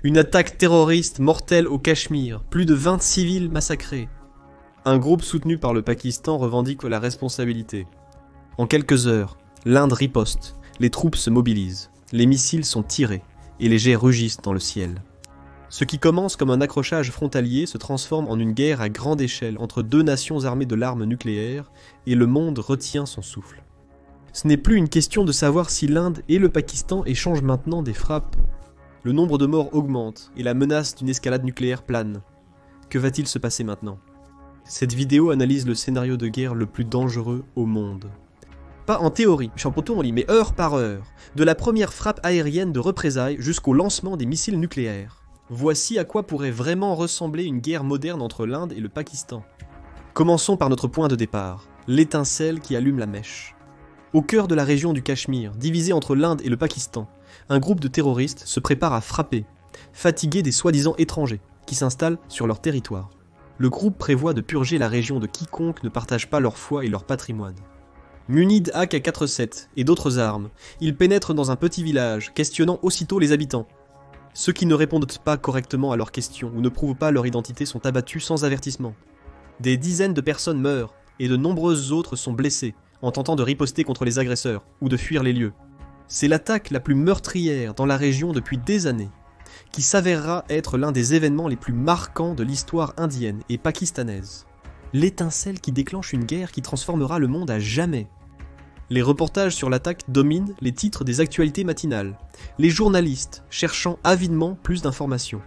Une attaque terroriste mortelle au Cachemire, plus de 20 civils massacrés. Un groupe soutenu par le Pakistan revendique la responsabilité. En quelques heures, l'Inde riposte, les troupes se mobilisent, les missiles sont tirés et les jets rugissent dans le ciel. Ce qui commence comme un accrochage frontalier se transforme en une guerre à grande échelle entre deux nations armées de l'arme nucléaire et le monde retient son souffle. Ce n'est plus une question de savoir si l'Inde et le Pakistan échangent maintenant des frappes. Le nombre de morts augmente et la menace d'une escalade nucléaire plane. Que va-t-il se passer maintenant ? Cette vidéo analyse le scénario de guerre le plus dangereux au monde. Pas en théorie, mais heure par heure, de la première frappe aérienne de représailles jusqu'au lancement des missiles nucléaires. Voici à quoi pourrait vraiment ressembler une guerre moderne entre l'Inde et le Pakistan. Commençons par notre point de départ, l'étincelle qui allume la mèche. Au cœur de la région du Cachemire, divisée entre l'Inde et le Pakistan, un groupe de terroristes se prépare à frapper, fatigués des soi-disant étrangers, qui s'installent sur leur territoire. Le groupe prévoit de purger la région de quiconque ne partage pas leur foi et leur patrimoine. Munis de AK-47 et d'autres armes, ils pénètrent dans un petit village, questionnant aussitôt les habitants. Ceux qui ne répondent pas correctement à leurs questions ou ne prouvent pas leur identité sont abattus sans avertissement. Des dizaines de personnes meurent et de nombreuses autres sont blessées en tentant de riposter contre les agresseurs ou de fuir les lieux. C'est l'attaque la plus meurtrière dans la région depuis des années, qui s'avérera être l'un des événements les plus marquants de l'histoire indienne et pakistanaise. L'étincelle qui déclenche une guerre qui transformera le monde à jamais. Les reportages sur l'attaque dominent les titres des actualités matinales, les journalistes cherchant avidement plus d'informations.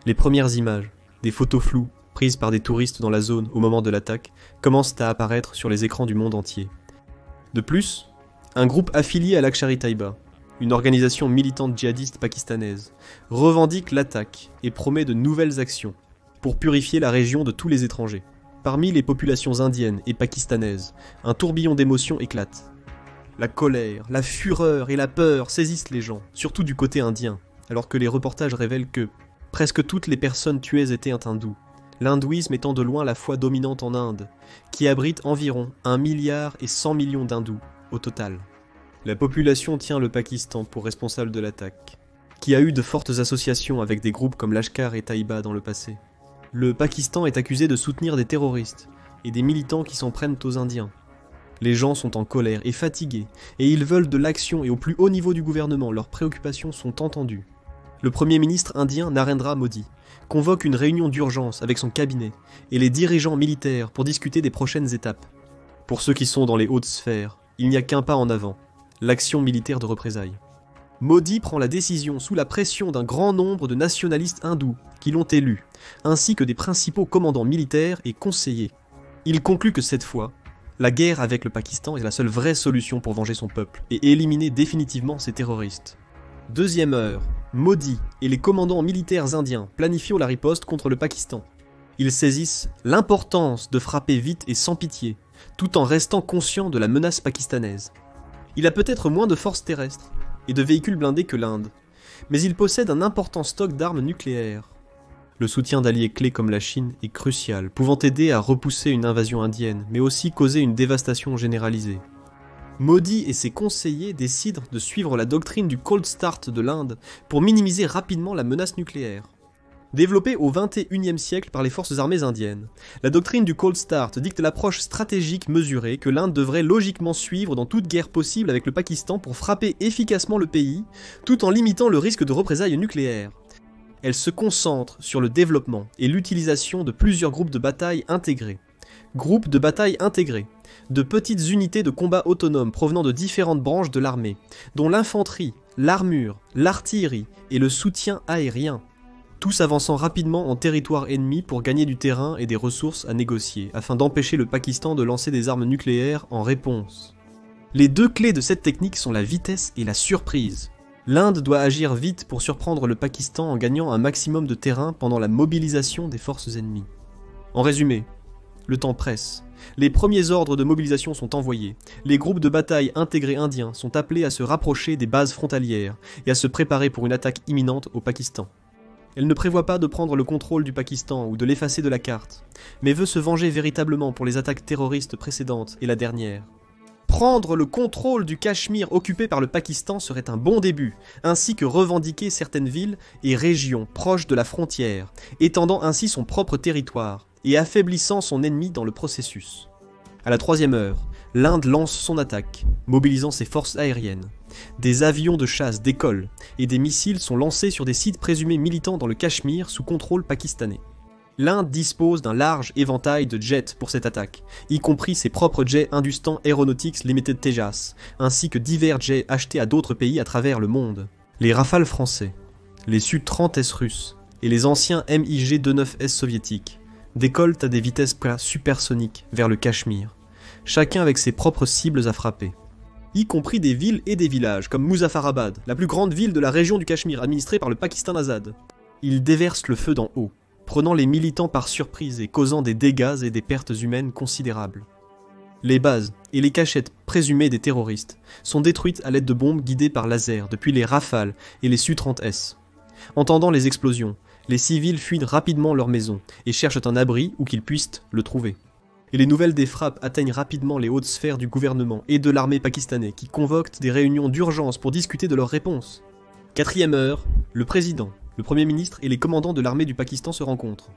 Les premières images, des photos floues, prises par des touristes dans la zone au moment de l'attaque, commencent à apparaître sur les écrans du monde entier. De plus, un groupe affilié à Lachkar-e-Taiba, une organisation militante djihadiste pakistanaise, revendique l'attaque et promet de nouvelles actions pour purifier la région de tous les étrangers. Parmi les populations indiennes et pakistanaises, un tourbillon d'émotions éclate. La colère, la fureur et la peur saisissent les gens, surtout du côté indien, alors que les reportages révèlent que presque toutes les personnes tuées étaient hindous, l'hindouisme étant de loin la foi dominante en Inde, qui abrite environ 1,1 milliard d'hindous au total. La population tient le Pakistan pour responsable de l'attaque, qui a eu de fortes associations avec des groupes comme Lachkar-e-Taiba dans le passé. Le Pakistan est accusé de soutenir des terroristes et des militants qui s'en prennent aux Indiens. Les gens sont en colère et fatigués, et ils veulent de l'action et au plus haut niveau du gouvernement, leurs préoccupations sont entendues. Le Premier ministre indien Narendra Modi convoque une réunion d'urgence avec son cabinet et les dirigeants militaires pour discuter des prochaines étapes. Pour ceux qui sont dans les hautes sphères, il n'y a qu'un pas en avant, l'action militaire de représailles. Modi prend la décision sous la pression d'un grand nombre de nationalistes hindous qui l'ont élu, ainsi que des principaux commandants militaires et conseillers. Il conclut que cette fois, la guerre avec le Pakistan est la seule vraie solution pour venger son peuple et éliminer définitivement ces terroristes. Deuxième heure, Modi et les commandants militaires indiens planifient la riposte contre le Pakistan. Ils saisissent l'importance de frapper vite et sans pitié, tout en restant conscients de la menace pakistanaise. Il a peut-être moins de forces terrestres et de véhicules blindés que l'Inde, mais il possède un important stock d'armes nucléaires. Le soutien d'alliés clés comme la Chine est crucial, pouvant aider à repousser une invasion indienne, mais aussi causer une dévastation généralisée. Modi et ses conseillers décident de suivre la doctrine du Cold Start de l'Inde pour minimiser rapidement la menace nucléaire. Développée au XXIe siècle par les forces armées indiennes, la doctrine du Cold Start dicte l'approche stratégique mesurée que l'Inde devrait logiquement suivre dans toute guerre possible avec le Pakistan pour frapper efficacement le pays, tout en limitant le risque de représailles nucléaires. Elle se concentre sur le développement et l'utilisation de plusieurs groupes de bataille intégrés. Groupes de bataille intégrés, de petites unités de combat autonomes provenant de différentes branches de l'armée, dont l'infanterie, l'armure, l'artillerie et le soutien aérien. Tous avançant rapidement en territoire ennemi pour gagner du terrain et des ressources à négocier, afin d'empêcher le Pakistan de lancer des armes nucléaires en réponse. Les deux clés de cette technique sont la vitesse et la surprise. L'Inde doit agir vite pour surprendre le Pakistan en gagnant un maximum de terrain pendant la mobilisation des forces ennemies. En résumé, le temps presse. Les premiers ordres de mobilisation sont envoyés. Les groupes de bataille intégrés indiens sont appelés à se rapprocher des bases frontalières et à se préparer pour une attaque imminente au Pakistan. Elle ne prévoit pas de prendre le contrôle du Pakistan ou de l'effacer de la carte, mais veut se venger véritablement pour les attaques terroristes précédentes et la dernière. Prendre le contrôle du Cachemire occupé par le Pakistan serait un bon début, ainsi que revendiquer certaines villes et régions proches de la frontière, étendant ainsi son propre territoire et affaiblissant son ennemi dans le processus. À la 3e heure, l'Inde lance son attaque, mobilisant ses forces aériennes. Des avions de chasse décollent et des missiles sont lancés sur des sites présumés militants dans le Cachemire sous contrôle pakistanais. L'Inde dispose d'un large éventail de jets pour cette attaque, y compris ses propres jets Hindustan Aeronautics Limited Tejas, ainsi que divers jets achetés à d'autres pays à travers le monde. Les Rafales français, les Su-30S russes et les anciens MiG-29S soviétiques décollent à des vitesses supersoniques vers le Cachemire, chacun avec ses propres cibles à frapper, y compris des villes et des villages comme Muzaffarabad, la plus grande ville de la région du Cachemire administrée par le Pakistan Azad. Ils déversent le feu d'en haut, prenant les militants par surprise et causant des dégâts et des pertes humaines considérables. Les bases et les cachettes présumées des terroristes sont détruites à l'aide de bombes guidées par laser depuis les Rafales et les Su-30S. Entendant les explosions, les civils fuient rapidement leur maison et cherchent un abri où qu'ils puissent le trouver. Et les nouvelles des frappes atteignent rapidement les hautes sphères du gouvernement et de l'armée pakistanais qui convoquent des réunions d'urgence pour discuter de leurs réponses. 4e heure, le président, le Premier ministre et les commandants de l'armée du Pakistan se rencontrent.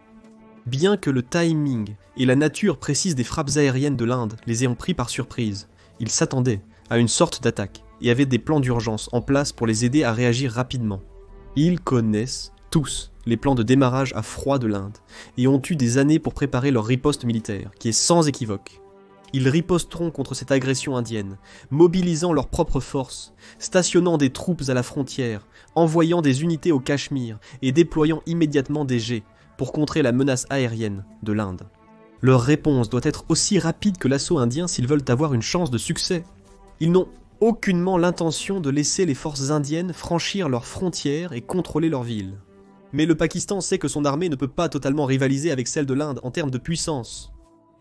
Bien que le timing et la nature précise des frappes aériennes de l'Inde les ayant pris par surprise, ils s'attendaient à une sorte d'attaque et avaient des plans d'urgence en place pour les aider à réagir rapidement. Ils connaissent tous les plans de démarrage à froid de l'Inde et ont eu des années pour préparer leur riposte militaire, qui est sans équivoque. Ils riposteront contre cette agression indienne, mobilisant leurs propres forces, stationnant des troupes à la frontière, envoyant des unités au Cachemire et déployant immédiatement des jets pour contrer la menace aérienne de l'Inde. Leur réponse doit être aussi rapide que l'assaut indien s'ils veulent avoir une chance de succès. Ils n'ont aucunement l'intention de laisser les forces indiennes franchir leurs frontières et contrôler leurs villes. Mais le Pakistan sait que son armée ne peut pas totalement rivaliser avec celle de l'Inde en termes de puissance.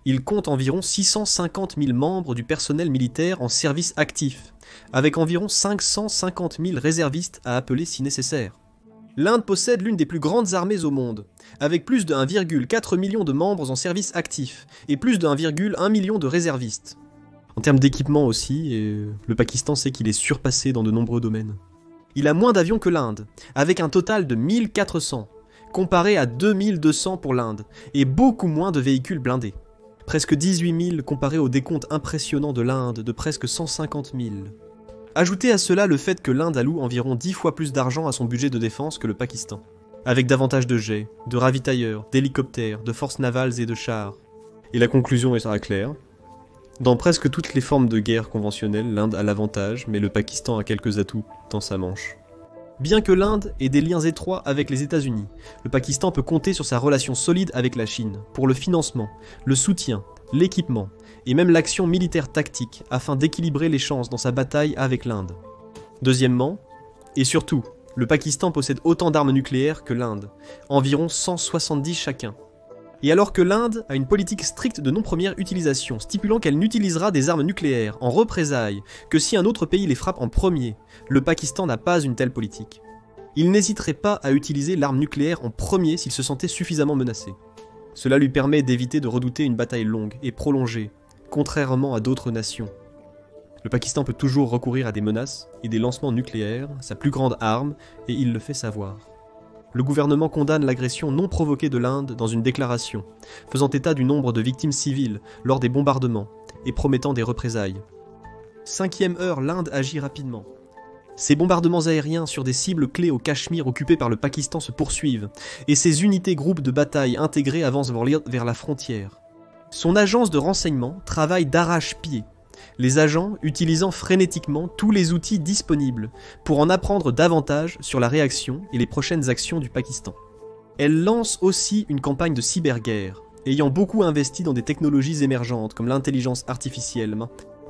Il compte environ 650 000 membres du personnel militaire en service actif, avec environ 550 000 réservistes à appeler si nécessaire. L'Inde possède l'une des plus grandes armées au monde, avec plus de 1,4 million de membres en service actif et plus de 1,1 million de réservistes. En termes d'équipement aussi, le Pakistan sait qu'il est surpassé dans de nombreux domaines. Il a moins d'avions que l'Inde, avec un total de 1400, comparé à 2200 pour l'Inde, et beaucoup moins de véhicules blindés. Presque 18 000 comparé au décompte impressionnant de l'Inde de presque 150 000. Ajoutez à cela le fait que l'Inde alloue environ 10 fois plus d'argent à son budget de défense que le Pakistan, avec davantage de jets, de ravitailleurs, d'hélicoptères, de forces navales et de chars. Et la conclusion sera claire. Dans presque toutes les formes de guerre conventionnelles, l'Inde a l'avantage, mais le Pakistan a quelques atouts dans sa manche. Bien que l'Inde ait des liens étroits avec les États-Unis, le Pakistan peut compter sur sa relation solide avec la Chine pour le financement, le soutien, l'équipement et même l'action militaire tactique afin d'équilibrer les chances dans sa bataille avec l'Inde. Deuxièmement, et surtout, le Pakistan possède autant d'armes nucléaires que l'Inde, environ 170 chacun. Et alors que l'Inde a une politique stricte de non-première utilisation, stipulant qu'elle n'utilisera des armes nucléaires en représailles que si un autre pays les frappe en premier, le Pakistan n'a pas une telle politique. Il n'hésiterait pas à utiliser l'arme nucléaire en premier s'il se sentait suffisamment menacé. Cela lui permet d'éviter de redouter une bataille longue et prolongée, contrairement à d'autres nations. Le Pakistan peut toujours recourir à des menaces et des lancements nucléaires, sa plus grande arme, et il le fait savoir. Le gouvernement condamne l'agression non provoquée de l'Inde dans une déclaration, faisant état du nombre de victimes civiles lors des bombardements et promettant des représailles. 5e heure, l'Inde agit rapidement. Ces bombardements aériens sur des cibles clés au Cachemire occupé par le Pakistan se poursuivent, et ses unités groupes de bataille intégrés avancent vers la frontière. Son agence de renseignement travaille d'arrache-pied, les agents utilisant frénétiquement tous les outils disponibles pour en apprendre davantage sur la réaction et les prochaines actions du Pakistan. Elle lance aussi une campagne de cyberguerre, ayant beaucoup investi dans des technologies émergentes comme l'intelligence artificielle,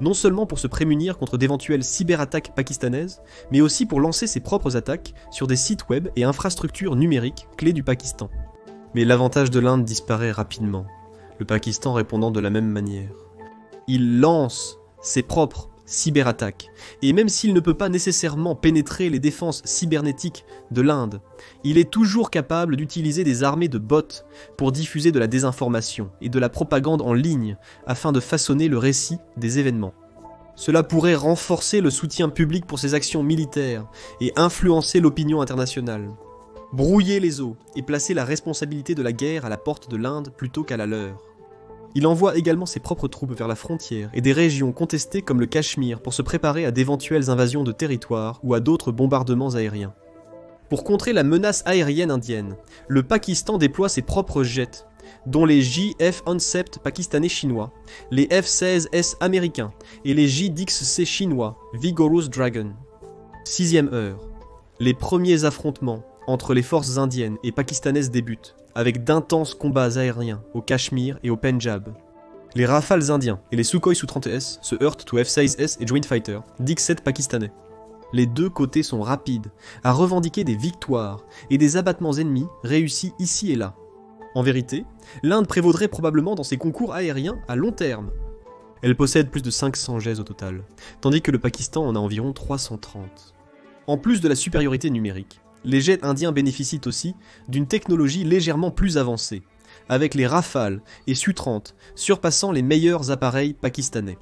non seulement pour se prémunir contre d'éventuelles cyberattaques pakistanaises, mais aussi pour lancer ses propres attaques sur des sites web et infrastructures numériques clés du Pakistan. Mais l'avantage de l'Inde disparaît rapidement, le Pakistan répondant de la même manière. Il lance ses propres cyberattaques, et même s'il ne peut pas nécessairement pénétrer les défenses cybernétiques de l'Inde, il est toujours capable d'utiliser des armées de bots pour diffuser de la désinformation et de la propagande en ligne afin de façonner le récit des événements. Cela pourrait renforcer le soutien public pour ses actions militaires et influencer l'opinion internationale. Brouiller les eaux et placer la responsabilité de la guerre à la porte de l'Inde plutôt qu'à la leur. Il envoie également ses propres troupes vers la frontière et des régions contestées comme le Cachemire pour se préparer à d'éventuelles invasions de territoires ou à d'autres bombardements aériens. Pour contrer la menace aérienne indienne, le Pakistan déploie ses propres jets, dont les J-F-17 pakistanais-chinois, les F-16S américains et les J-10C chinois, Vigorous Dragon. 6e heure. Les premiers affrontements entre les forces indiennes et pakistanaises débutent, avec d'intenses combats aériens au Cachemire et au Pendjab. Les Rafales indiens et les Sukhoi Su-30S se heurtent aux F-16S et Joint Fighter, Dik-7 pakistanais. Les deux côtés sont rapides à revendiquer des victoires et des abattements ennemis réussis ici et là. En vérité, l'Inde prévaudrait probablement dans ses concours aériens à long terme. Elle possède plus de 500 jets au total, tandis que le Pakistan en a environ 330. En plus de la supériorité numérique, les jets indiens bénéficient aussi d'une technologie légèrement plus avancée, avec les Rafales et Su-30 surpassant les meilleurs appareils pakistanais.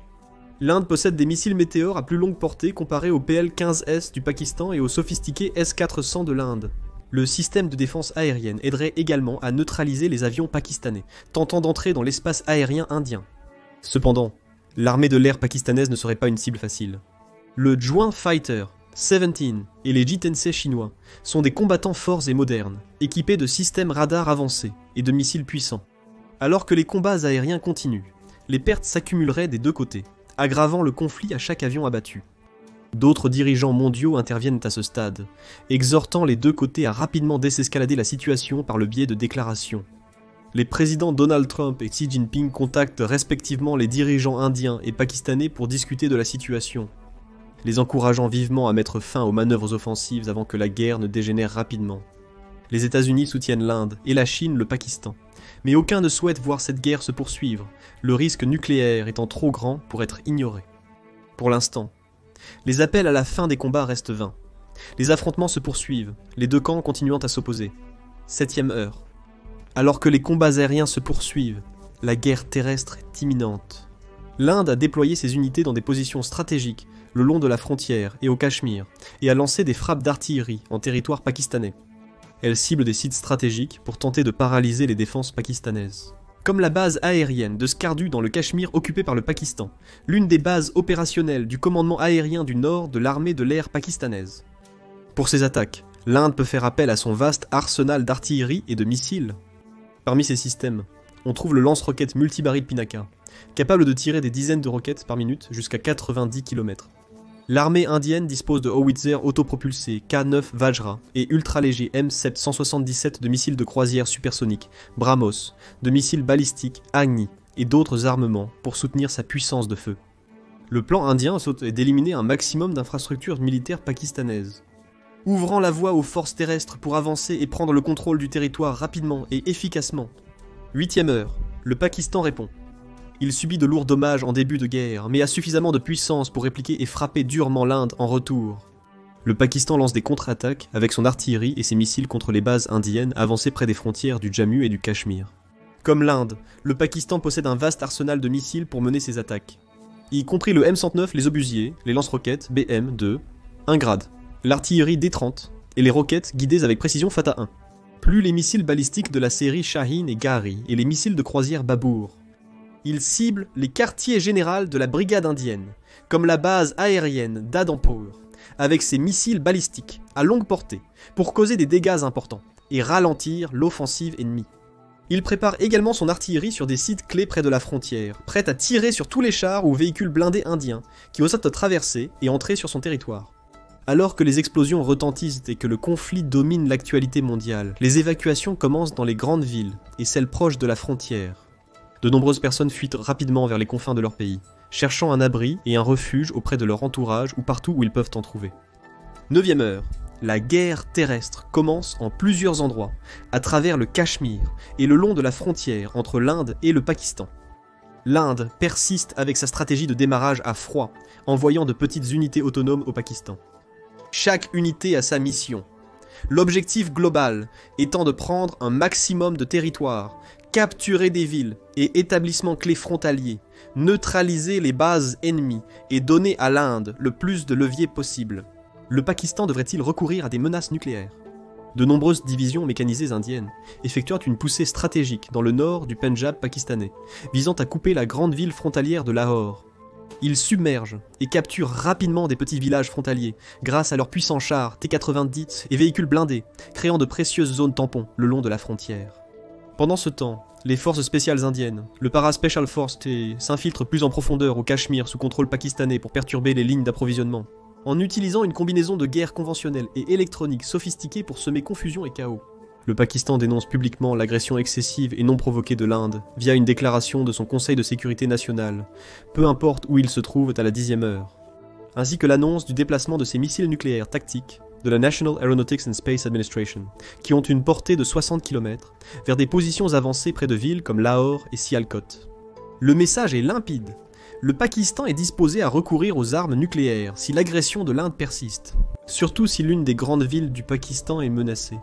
L'Inde possède des missiles météores à plus longue portée comparés au PL-15S du Pakistan et au sophistiqué S-400 de l'Inde. Le système de défense aérienne aiderait également à neutraliser les avions pakistanais, tentant d'entrer dans l'espace aérien indien. Cependant, l'armée de l'air pakistanaise ne serait pas une cible facile. Le Joint Fighter 17 et les J-10C chinois sont des combattants forts et modernes, équipés de systèmes radars avancés et de missiles puissants. Alors que les combats aériens continuent, les pertes s'accumuleraient des deux côtés, aggravant le conflit à chaque avion abattu. D'autres dirigeants mondiaux interviennent à ce stade, exhortant les deux côtés à rapidement désescalader la situation par le biais de déclarations. Les présidents Donald Trump et Xi Jinping contactent respectivement les dirigeants indiens et pakistanais pour discuter de la situation, les encourageant vivement à mettre fin aux manœuvres offensives avant que la guerre ne dégénère rapidement. Les États-Unis soutiennent l'Inde et la Chine le Pakistan, mais aucun ne souhaite voir cette guerre se poursuivre, le risque nucléaire étant trop grand pour être ignoré. Pour l'instant, les appels à la fin des combats restent vains. Les affrontements se poursuivent, les deux camps continuant à s'opposer. 7e heure. Alors que les combats aériens se poursuivent, la guerre terrestre est imminente. L'Inde a déployé ses unités dans des positions stratégiques le long de la frontière et au Cachemire, et a lancé des frappes d'artillerie en territoire pakistanais. Elle cible des sites stratégiques pour tenter de paralyser les défenses pakistanaises. Comme la base aérienne de Skardu dans le Cachemire occupée par le Pakistan, l'une des bases opérationnelles du commandement aérien du nord de l'armée de l'air pakistanaise. Pour ces attaques, l'Inde peut faire appel à son vaste arsenal d'artillerie et de missiles. Parmi ces systèmes, on trouve le lance-roquettes multibaril Pinaka, capable de tirer des dizaines de roquettes par minute jusqu'à 90 km. L'armée indienne dispose de howitzers autopropulsés K-9 Vajra et ultra-légers M777 de missiles de croisière supersoniques, BrahMos, de missiles balistiques Agni et d'autres armements pour soutenir sa puissance de feu. Le plan indien est d'éliminer un maximum d'infrastructures militaires pakistanaises, ouvrant la voie aux forces terrestres pour avancer et prendre le contrôle du territoire rapidement et efficacement. 8e heure, le Pakistan répond. Il subit de lourds dommages en début de guerre, mais a suffisamment de puissance pour répliquer et frapper durement l'Inde en retour. Le Pakistan lance des contre-attaques avec son artillerie et ses missiles contre les bases indiennes avancées près des frontières du Jammu et du Cachemire. Comme l'Inde, le Pakistan possède un vaste arsenal de missiles pour mener ses attaques, y compris le M109, les obusiers, les lance-roquettes BM-2, 1 grade, l'artillerie D-30 et les roquettes guidées avec précision Fatah 1. Plus les missiles balistiques de la série Shahin et Gari et les missiles de croisière Babur. Il cible les quartiers généraux de la brigade indienne, comme la base aérienne d'Adampour, avec ses missiles balistiques à longue portée, pour causer des dégâts importants et ralentir l'offensive ennemie. Il prépare également son artillerie sur des sites clés près de la frontière, prête à tirer sur tous les chars ou véhicules blindés indiens qui osent traverser et entrer sur son territoire. Alors que les explosions retentissent et que le conflit domine l'actualité mondiale, les évacuations commencent dans les grandes villes et celles proches de la frontière. De nombreuses personnes fuient rapidement vers les confins de leur pays, cherchant un abri et un refuge auprès de leur entourage ou partout où ils peuvent en trouver. 9e heure. La guerre terrestre commence en plusieurs endroits, à travers le Cachemire et le long de la frontière entre l'Inde et le Pakistan. L'Inde persiste avec sa stratégie de démarrage à froid, envoyant de petites unités autonomes au Pakistan. Chaque unité a sa mission. L'objectif global étant de prendre un maximum de territoire, capturer des villes et établissements clés frontaliers, neutraliser les bases ennemies et donner à l'Inde le plus de leviers possible. Le Pakistan devrait-il recourir à des menaces nucléaires? De nombreuses divisions mécanisées indiennes effectuent une poussée stratégique dans le nord du Pendjab pakistanais, visant à couper la grande ville frontalière de Lahore. Ils submergent et capturent rapidement des petits villages frontaliers grâce à leurs puissants chars T-90 et véhicules blindés, créant de précieuses zones tampons le long de la frontière. Pendant ce temps, les forces spéciales indiennes, le Para-Special Force T, s'infiltrent plus en profondeur au Cachemire sous contrôle pakistanais pour perturber les lignes d'approvisionnement, en utilisant une combinaison de guerre conventionnelle et électronique sophistiquée pour semer confusion et chaos. Le Pakistan dénonce publiquement l'agression excessive et non provoquée de l'Inde via une déclaration de son Conseil de sécurité nationale, peu importe où il se trouve à la 10e heure, ainsi que l'annonce du déplacement de ses missiles nucléaires tactiques de la National Aeronautics and Space Administration, qui ont une portée de 60 km, vers des positions avancées près de villes comme Lahore et Sialkot. Le message est limpide. Le Pakistan est disposé à recourir aux armes nucléaires si l'agression de l'Inde persiste, surtout si l'une des grandes villes du Pakistan est menacée.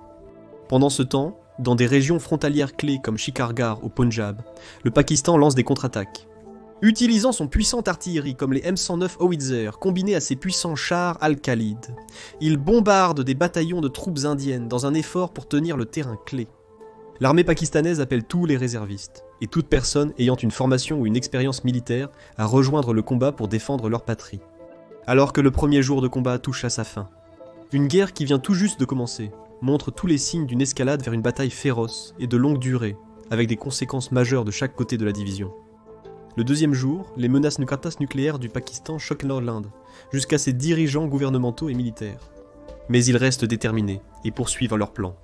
Pendant ce temps, dans des régions frontalières clés comme Shikargar au Punjab, le Pakistan lance des contre-attaques. Utilisant son puissante artillerie comme les M109 Howitzer combinés à ses puissants chars Al-Khalid, il bombarde des bataillons de troupes indiennes dans un effort pour tenir le terrain clé. L'armée pakistanaise appelle tous les réservistes, et toute personne ayant une formation ou une expérience militaire à rejoindre le combat pour défendre leur patrie. Alors que le premier jour de combat touche à sa fin, une guerre qui vient tout juste de commencer montre tous les signes d'une escalade vers une bataille féroce et de longue durée, avec des conséquences majeures de chaque côté de la division. Le deuxième jour, les menaces nucléaires du Pakistan choquent l'Inde, jusqu'à ses dirigeants gouvernementaux et militaires. Mais ils restent déterminés et poursuivent leur plan.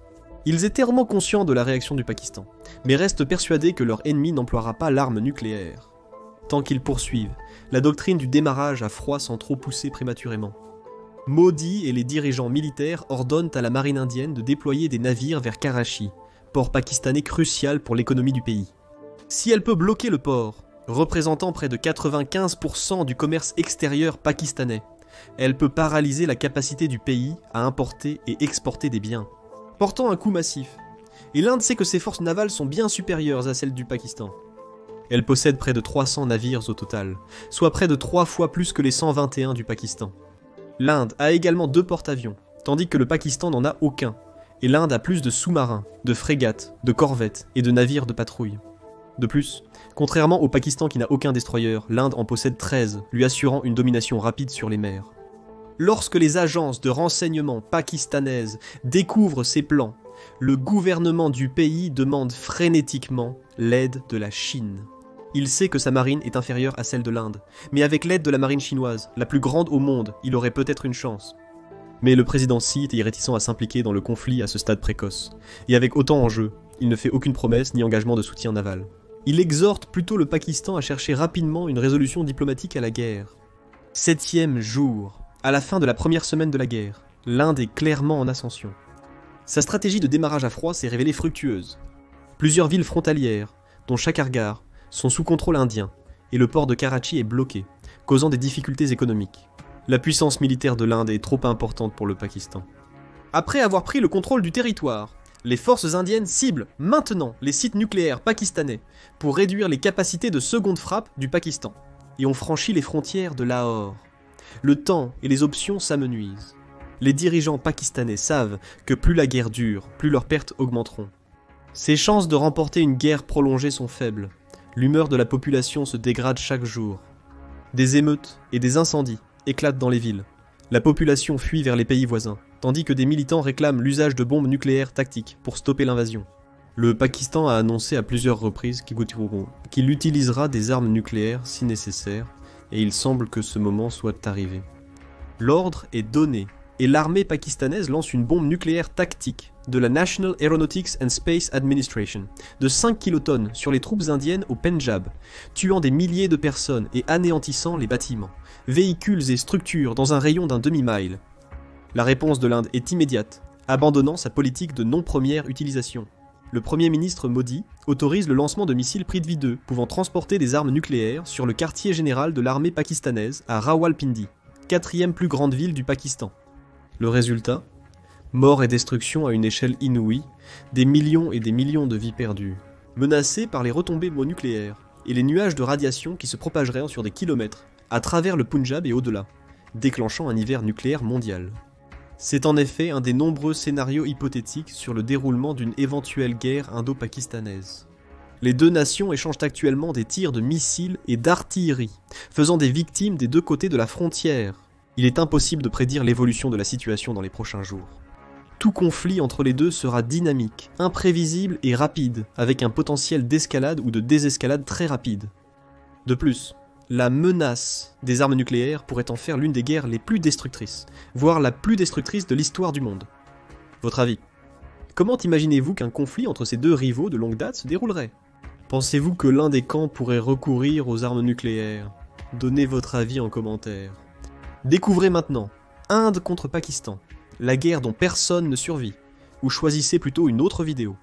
Ils étaient clairement conscients de la réaction du Pakistan, mais restent persuadés que leur ennemi n'emploiera pas l'arme nucléaire. Tant qu'ils poursuivent, la doctrine du démarrage à froid sans trop pousser prématurément. Modi et les dirigeants militaires ordonnent à la marine indienne de déployer des navires vers Karachi, port pakistanais crucial pour l'économie du pays. Si elle peut bloquer le port, représentant près de 95% du commerce extérieur pakistanais, elle peut paralyser la capacité du pays à importer et exporter des biens, portant un coût massif. Et l'Inde sait que ses forces navales sont bien supérieures à celles du Pakistan. Elle possède près de 300 navires au total, soit près de 3 fois plus que les 121 du Pakistan. L'Inde a également 2 porte-avions, tandis que le Pakistan n'en a aucun, et l'Inde a plus de sous-marins, de frégates, de corvettes et de navires de patrouille. De plus, contrairement au Pakistan qui n'a aucun destroyer, l'Inde en possède 13, lui assurant une domination rapide sur les mers. Lorsque les agences de renseignement pakistanaises découvrent ces plans, le gouvernement du pays demande frénétiquement l'aide de la Chine. Il sait que sa marine est inférieure à celle de l'Inde, mais avec l'aide de la marine chinoise, la plus grande au monde, il aurait peut-être une chance. Mais le président Xi était réticent à s'impliquer dans le conflit à ce stade précoce, et avec autant en jeu, il ne fait aucune promesse ni engagement de soutien naval. Il exhorte plutôt le Pakistan à chercher rapidement une résolution diplomatique à la guerre. 7e jour, à la fin de la première semaine de la guerre, l'Inde est clairement en ascension. Sa stratégie de démarrage à froid s'est révélée fructueuse. Plusieurs villes frontalières, dont Shikargar, sont sous contrôle indien, et le port de Karachi est bloqué, causant des difficultés économiques. La puissance militaire de l'Inde est trop importante pour le Pakistan. Après avoir pris le contrôle du territoire, les forces indiennes ciblent maintenant les sites nucléaires pakistanais pour réduire les capacités de seconde frappe du Pakistan, et ont franchi les frontières de Lahore. Le temps et les options s'amenuisent. Les dirigeants pakistanais savent que plus la guerre dure, plus leurs pertes augmenteront. Ses chances de remporter une guerre prolongée sont faibles. L'humeur de la population se dégrade chaque jour. Des émeutes et des incendies éclatent dans les villes. La population fuit vers les pays voisins, tandis que des militants réclament l'usage de bombes nucléaires tactiques pour stopper l'invasion. Le Pakistan a annoncé à plusieurs reprises qu'il utilisera des armes nucléaires si nécessaire, et il semble que ce moment soit arrivé. L'ordre est donné, et l'armée pakistanaise lance une bombe nucléaire tactique de la National Aeronautics and Space Administration de 5 kilotonnes sur les troupes indiennes au Pendjab, tuant des milliers de personnes et anéantissant les bâtiments, véhicules et structures dans un rayon d'un demi-mile. La réponse de l'Inde est immédiate, abandonnant sa politique de non-première utilisation. Le Premier ministre Modi autorise le lancement de missiles Prithvi 2 pouvant transporter des armes nucléaires sur le quartier général de l'armée pakistanaise à Rawalpindi, 4e plus grande ville du Pakistan. Le résultat ? Mort et destruction à une échelle inouïe, des millions et des millions de vies perdues. menacée par les retombées nucléaires et les nuages de radiation qui se propageraient sur des kilomètres à travers le Punjab et au-delà, déclenchant un hiver nucléaire mondial. C'est en effet un des nombreux scénarios hypothétiques sur le déroulement d'une éventuelle guerre indo-pakistanaise. Les deux nations échangent actuellement des tirs de missiles et d'artillerie, faisant des victimes des deux côtés de la frontière. Il est impossible de prédire l'évolution de la situation dans les prochains jours. Tout conflit entre les deux sera dynamique, imprévisible et rapide, avec un potentiel d'escalade ou de désescalade très rapide. De plus, la menace des armes nucléaires pourrait en faire l'une des guerres les plus destructrices, voire la plus destructrice de l'histoire du monde. Votre avis? Comment imaginez-vous qu'un conflit entre ces deux rivaux de longue date se déroulerait? Pensez-vous que l'un des camps pourrait recourir aux armes nucléaires? Donnez votre avis en commentaire. Découvrez maintenant Inde contre Pakistan, la guerre dont personne ne survit, ou choisissez plutôt une autre vidéo.